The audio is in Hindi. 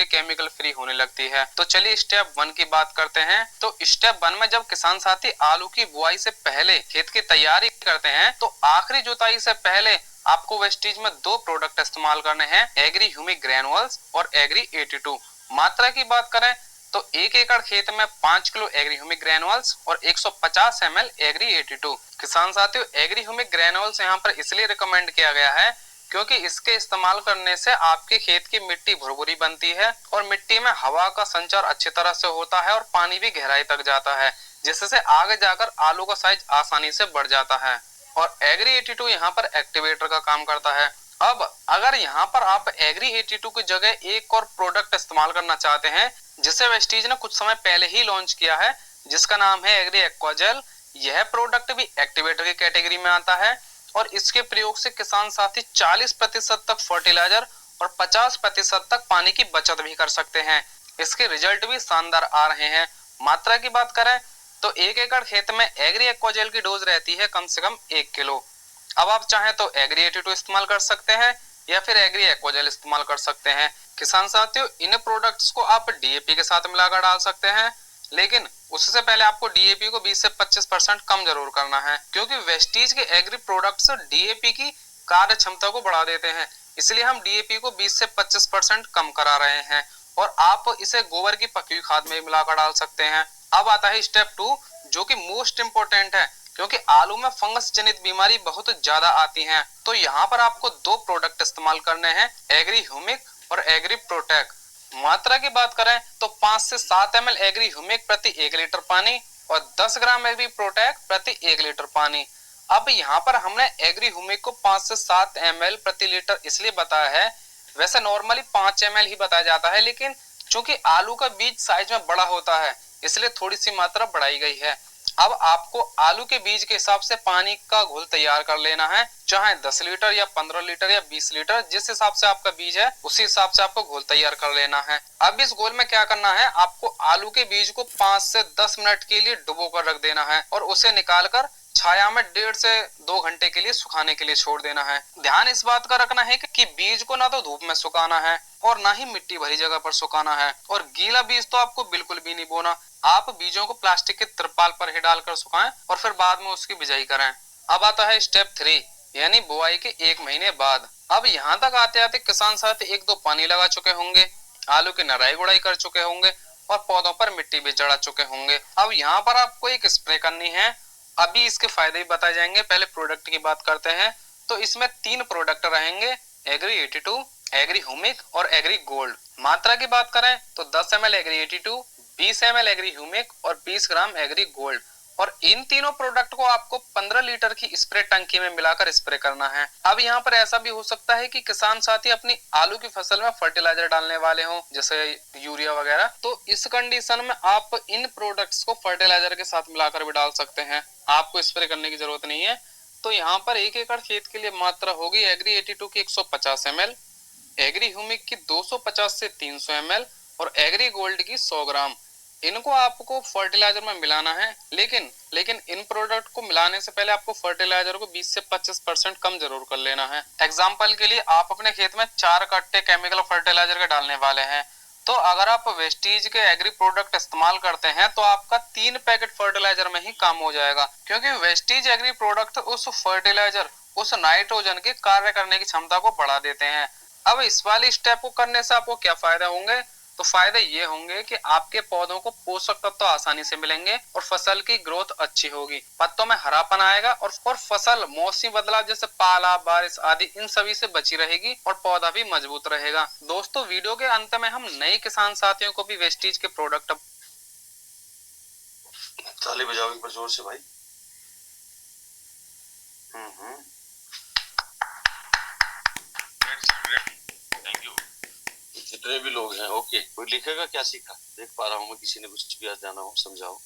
केमिकल फ्री होने लगती है। तो चलिए स्टेप 1 की बात करते हैं। तो स्टेप 1 में जब किसान साथी आलू की बुआई से पहले खेत की तैयारी करते हैं तो आखिरी जुताई से पहले आपको वेस्टेज में 2 प्रोडक्ट इस्तेमाल करने हैं, एग्री ह्यूमिक ग्रैनुअल्स और एग्री 82। मात्रा की बात करें तो 1 एकड़ खेत में 5 किलो एग्री ह्यूमिक ग्रैनुअल्स और 150 ml एग्री 82। किसान साथियों, एग्री ह्यूमिक ग्रैनुअल्स यहाँ पर इसलिए रिकमेंड किया गया है क्योंकि इसके इस्तेमाल करने से आपके खेत की मिट्टी भुरभुरी बनती है और मिट्टी में हवा का संचार अच्छी तरह से होता है और पानी भी गहराई तक जाता है, जिससे आगे जाकर आलू का साइज आसानी से बढ़ जाता है। और एग्री 82 यहाँ पर एक्टिवेटर का काम करता है। अब अगर यहाँ पर आप एग्री 82 की जगह एक और प्रोडक्ट इस्तेमाल करना चाहते हैं जिसे वेस्टीज ने कुछ समय पहले ही लॉन्च किया है, जिसका नाम है एग्री एक्वाजेल। यह प्रोडक्ट भी एक्टिवेटर की कैटेगरी में आता है और इसके प्रयोग से किसान साथी 40% तक फर्टिलाइजर और 50% तक पानी की बचत भी कर सकते हैं। इसके रिजल्ट भी शानदार आ रहे हैं। मात्रा की बात करें तो 1 एकड़ खेत में एग्री एक्वाजेल की डोज रहती है कम से कम 1 किलो। अब आप चाहें तो एग्री 82 इस्तेमाल कर सकते हैं या फिर एग्री एक्वाजेल इस्तेमाल कर सकते हैं। किसान साथियों, इन प्रोडक्ट्स को आप डीएपी के साथ मिलाकर डाल सकते हैं, लेकिन उससे पहले आपको डीएपी को 20 से 25% कम जरूर करना है, क्योंकि वेस्टीज के एग्री प्रोडक्ट्स डीएपी की कार्य क्षमता को बढ़ा देते हैं। इसलिए हम डीएपी को 20 से 25% कम करा रहे हैं और आप इसे गोबर की पकी हुई खाद में मिलाकर डाल सकते हैं। अब आता है स्टेप 2, जो कि मोस्ट इंपोर्टेंट है, क्योंकि आलू में फंगस जनित बीमारी बहुत ज्यादा आती है। तो यहाँ पर आपको 2 प्रोडक्ट इस्तेमाल करने हैं, एग्री ह्यूमिक और एग्री प्रोटेक। मात्रा की बात करें तो 5 से 7 ml एग्री ह्यूमिक प्रति 1 लीटर पानी और 10 ग्राम एग्री प्रोटेक प्रति 1 लीटर पानी। अब यहाँ पर हमने एग्री ह्यूमिक को 5 से 7 ml प्रति लीटर इसलिए बताया है, वैसे नॉर्मली 5 ml ही बताया जाता है, लेकिन चूंकि आलू का बीज साइज में बड़ा होता है इसलिए थोड़ी सी मात्रा बढ़ाई गई है। अब आपको आलू के बीज के हिसाब से पानी का घोल तैयार कर लेना है, चाहे 10 लीटर या 15 लीटर या 20 लीटर, जिस हिसाब से आपका बीज है उसी हिसाब से आपको घोल तैयार कर लेना है। अब इस घोल में क्या करना है, आपको आलू के बीज को 5 से 10 मिनट के लिए डुबो कर रख देना है और उसे निकालकर छाया में 1.5 से 2 घंटे के लिए सुखाने के लिए छोड़ देना है। ध्यान इस बात का रखना है कि बीज को ना तो धूप में सुखाना है और ना ही मिट्टी भरी जगह पर सुखाना है, और गीला बीज तो आपको बिल्कुल भी नहीं बोना। आप बीजों को प्लास्टिक के तिरपाल पर ही डालकर सुखाएं और फिर बाद में उसकी बिजाई करें। अब आता है स्टेप 3, यानी बुआई के 1 महीने बाद। अब यहाँ तक आते आते किसान साथी 1-2 पानी लगा चुके होंगे, आलू की नराई गुड़ाई कर चुके होंगे और पौधों पर मिट्टी भी चढ़ा चुके होंगे। अब यहाँ पर आपको एक स्प्रे करनी है। अभी इसके फायदे भी बताए जाएंगे, पहले प्रोडक्ट की बात करते हैं। तो इसमें 3 प्रोडक्ट रहेंगे, एग्री 82, एग्री ह्यूमिक और एग्री गोल्ड। मात्रा की बात करें तो 10 ml Agri 82, 20 ml Agri humic और 20 ग्राम एग्री गोल्ड। और इन तीनों प्रोडक्ट को आपको 15 लीटर की स्प्रे टंकी में मिलाकर स्प्रे करना है। अब यहाँ पर ऐसा भी हो सकता है कि किसान साथी अपनी आलू की फसल में फर्टिलाइजर डालने वाले हों, जैसे यूरिया वगैरह, तो इस कंडीशन में आप इन प्रोडक्ट्स को फर्टिलाइजर के साथ मिलाकर भी डाल सकते हैं, आपको स्प्रे करने की जरूरत नहीं है। तो यहाँ पर 1 एकड़ खेत के लिए मात्रा होगी एग्री 82 की 150 ml, एग्री ह्यूमिक की 250 से 300 ml और एग्री गोल्ड की 100 ग्राम। इनको आपको फर्टिलाइजर में मिलाना है, लेकिन इन प्रोडक्ट को मिलाने से पहले आपको फर्टिलाइजर को 20 से 25% कम जरूर कर लेना है। एग्जांपल के लिए आप अपने खेत में 4 कट्टे केमिकल फर्टिलाइजर के डालने वाले हैं, तो अगर आप वेस्टीज के एग्री प्रोडक्ट इस्तेमाल करते हैं तो आपका 3 पैकेट फर्टिलाइजर में ही काम हो जाएगा, क्योंकि वेस्टीज एग्री प्रोडक्ट उस फर्टिलाइजर, उस नाइट्रोजन के कार्य करने की क्षमता को बढ़ा देते हैं। अब इस वाली स्टेप को करने से आपको क्या फायदा होंगे, तो फायदे ये होंगे कि आपके पौधों को पोषक तत्व आसानी से मिलेंगे और फसल की ग्रोथ अच्छी होगी, पत्तों में हरापन आएगा और फसल मौसमी बदलाव जैसे पाला, बारिश आदि इन सभी से बची रहेगी और पौधा भी मजबूत रहेगा। दोस्तों, वीडियो के अंत में हम नए किसान साथियों को भी वेस्टीज के प्रोडक्ट, ताली बजाओ एक बार जोर से भाई। Thank you. जितने भी लोग हैं, ओके, कोई लिखेगा क्या सीखा, देख पा रहा हूँ मैं, किसी ने कुछ भी आज जाना हो समझाओ।